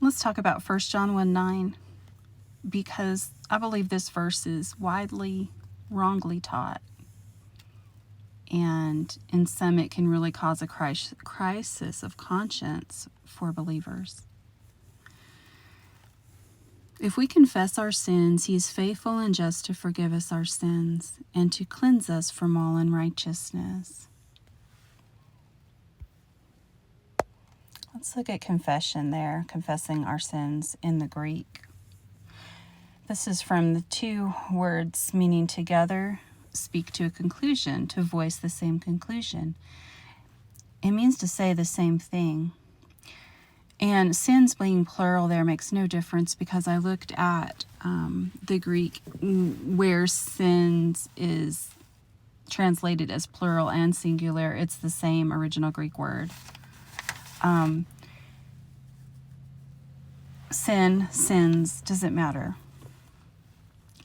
Let's talk about 1 John 1:9, because I believe this verse is widely wrongly taught. And in some, it can really cause a crisis of conscience for believers. If we confess our sins, he is faithful and just to forgive us our sins and to cleanse us from all unrighteousness. Let's look at confession there, confessing our sins in the Greek. This is from the two words meaning together, speak to a conclusion, to voice the same conclusion. It means to say the same thing. And sins being plural there makes no difference, because I looked at the Greek where sins is translated as plural and singular. It's the same original Greek word. Sins, doesn't matter.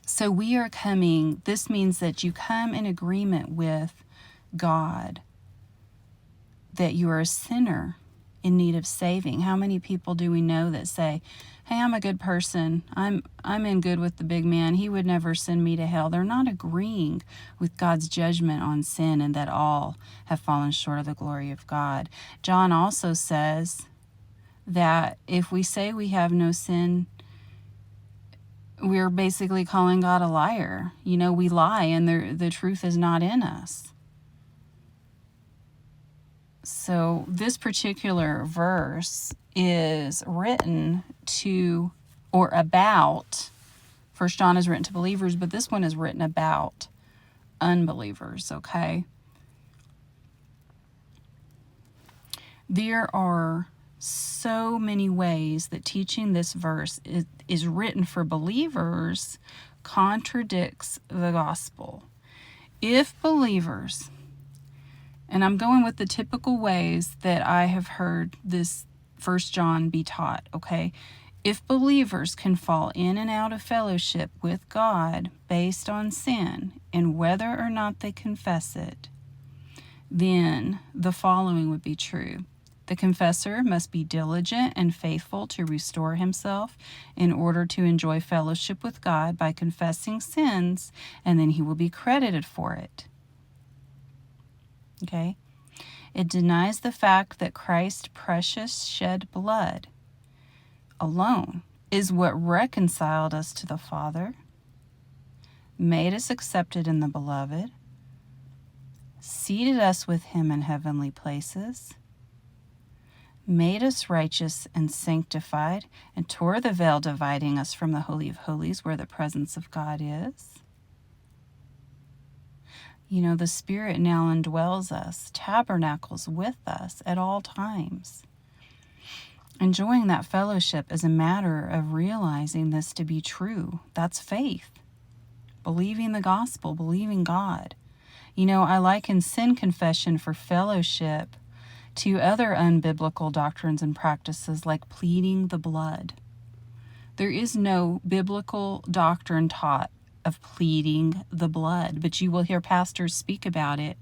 So we are coming, this means that you come in agreement with God, that you are a sinner in need of saving. How many people do we know that say, hey, I'm a good person. I'm in good with the big man. He would never send me to hell. They're not agreeing with God's judgment on sin and that all have fallen short of the glory of God. John also says that if we say we have no sin, we're basically calling God a liar. We lie and the truth is not in us. So this particular verse is written to or about, 1 John is written to believers, but this one is written about unbelievers, okay? There are so many ways that teaching this verse is written for believers contradicts the gospel. If believers, and I'm going with the typical ways that I have heard this 1 John be taught, okay? If believers can fall in and out of fellowship with God based on sin, and whether or not they confess it, then the following would be true. The confessor must be diligent and faithful to restore himself in order to enjoy fellowship with God by confessing sins, and then he will be credited for it. Okay? It denies the fact that Christ's precious shed blood alone is what reconciled us to the Father, made us accepted in the Beloved, seated us with him in heavenly places, made us righteous and sanctified, and tore the veil dividing us from the Holy of Holies where the presence of God is. The Spirit now indwells us, tabernacles with us at all times. Enjoying that fellowship is a matter of realizing this to be true. That's faith. Believing the gospel, believing God. I liken sin confession for fellowship to other unbiblical doctrines and practices like pleading the blood. There is no biblical doctrine taught of pleading the blood, but you will hear pastors speak about it,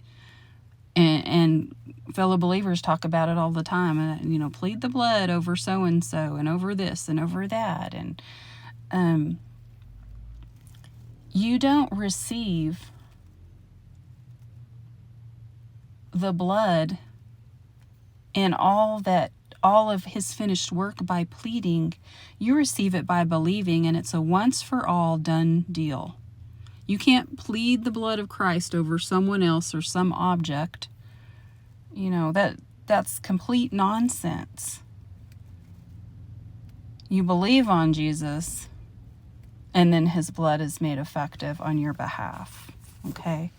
and fellow believers talk about it all the time. Plead the blood over so-and-so and over this and over that. And you don't receive the blood and all of his finished work by pleading. You receive it by believing, and it's a once for all done deal. You can't plead the blood of Christ over someone else or some object. That's complete nonsense. You believe on Jesus, and then his blood is made effective on your behalf. Okay?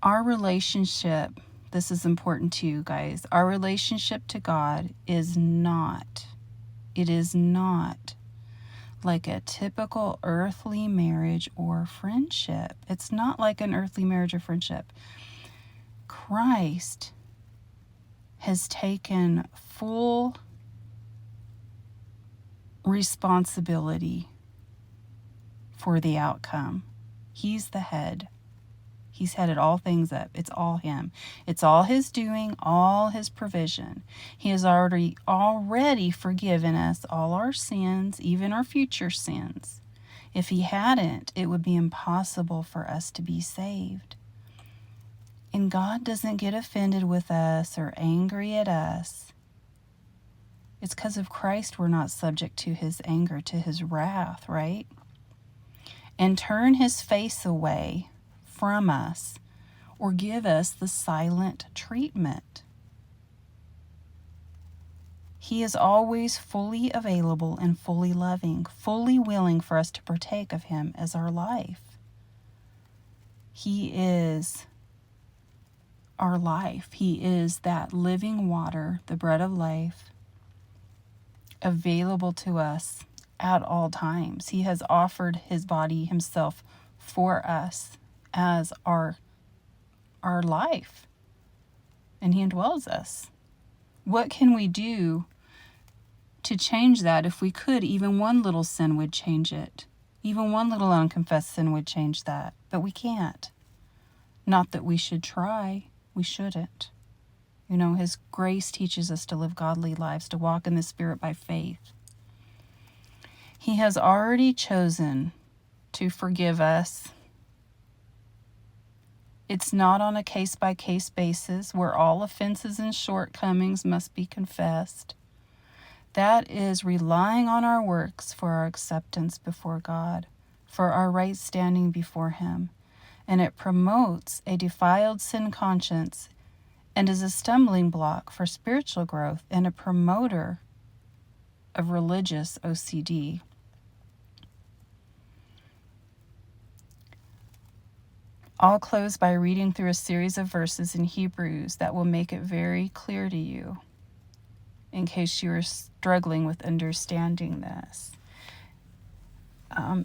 Our relationship, this is important to you guys, our relationship to God is not like a typical earthly marriage or friendship. It's not like an earthly marriage or friendship. Christ has taken full responsibility for the outcome. He's the head. He's headed all things up. It's all him. It's all his doing, all his provision. He has already forgiven us all our sins, even our future sins. If he hadn't, it would be impossible for us to be saved. And God doesn't get offended with us or angry at us. It's because of Christ we're not subject to his anger, to his wrath, right? And turn his face away from us or give us the silent treatment. He is always fully available and fully loving, fully willing for us to partake of him as our life. He is our life. He is that living water, the bread of life, available to us at all times. He has offered his body himself for us as our life, and he indwells us. What can we do to change that? If we could, even one little sin would change it. Even one little unconfessed sin would change that, but we can't. Not that we should try. We shouldn't. You know, his grace teaches us to live godly lives, to walk in the Spirit by faith. He has already chosen to forgive us. It's not on a case-by-case basis where all offenses and shortcomings must be confessed. That is relying on our works for our acceptance before God, for our right standing before him. And it promotes a defiled sin conscience and is a stumbling block for spiritual growth and a promoter of religious OCD. I'll close by reading through a series of verses in Hebrews that will make it very clear to you in case you are struggling with understanding this.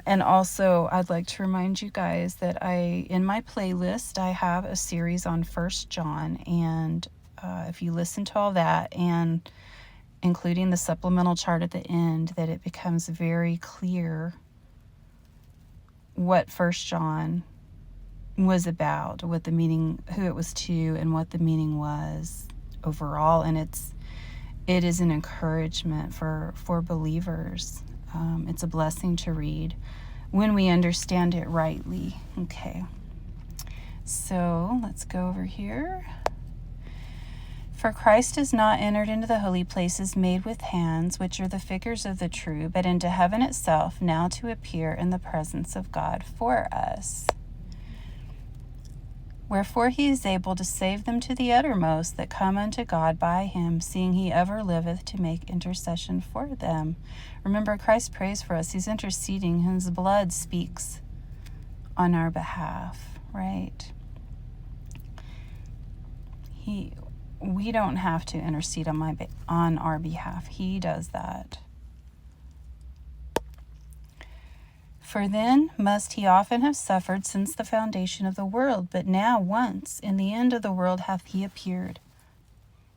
And also, I'd like to remind you guys that in my playlist, I have a series on 1 John, and if you listen to all that, and including the supplemental chart at the end, that it becomes very clear what 1 John was about, what the meaning, who it was to, and what the meaning was overall. And it is an encouragement for believers. It's a blessing to read when we understand it rightly. Okay, so let's go over here. For Christ has not entered into the holy places made with hands, which are the figures of the true, but into heaven itself, now to appear in the presence of God for us. Wherefore he is able to save them to the uttermost that come unto God by him, seeing he ever liveth to make intercession for them. Remember, Christ prays for us. He's interceding. His blood speaks on our behalf, right? We don't have to intercede on our behalf. He does that. For then must he often have suffered since the foundation of the world, but now once in the end of the world hath he appeared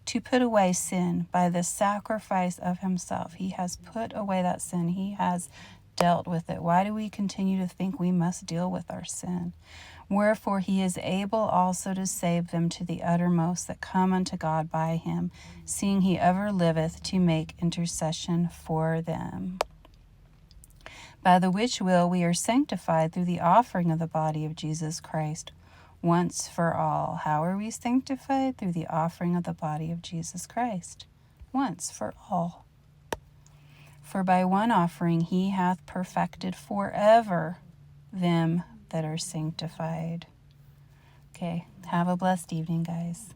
to put away sin by the sacrifice of himself. He has put away that sin. He has dealt with it. Why do we continue to think we must deal with our sin? Wherefore he is able also to save them to the uttermost that come unto God by him, seeing he ever liveth to make intercession for them. By the which will we are sanctified through the offering of the body of Jesus Christ once for all. How are we sanctified? Through the offering of the body of Jesus Christ once for all. For by one offering he hath perfected forever them that are sanctified. Okay, have a blessed evening, guys.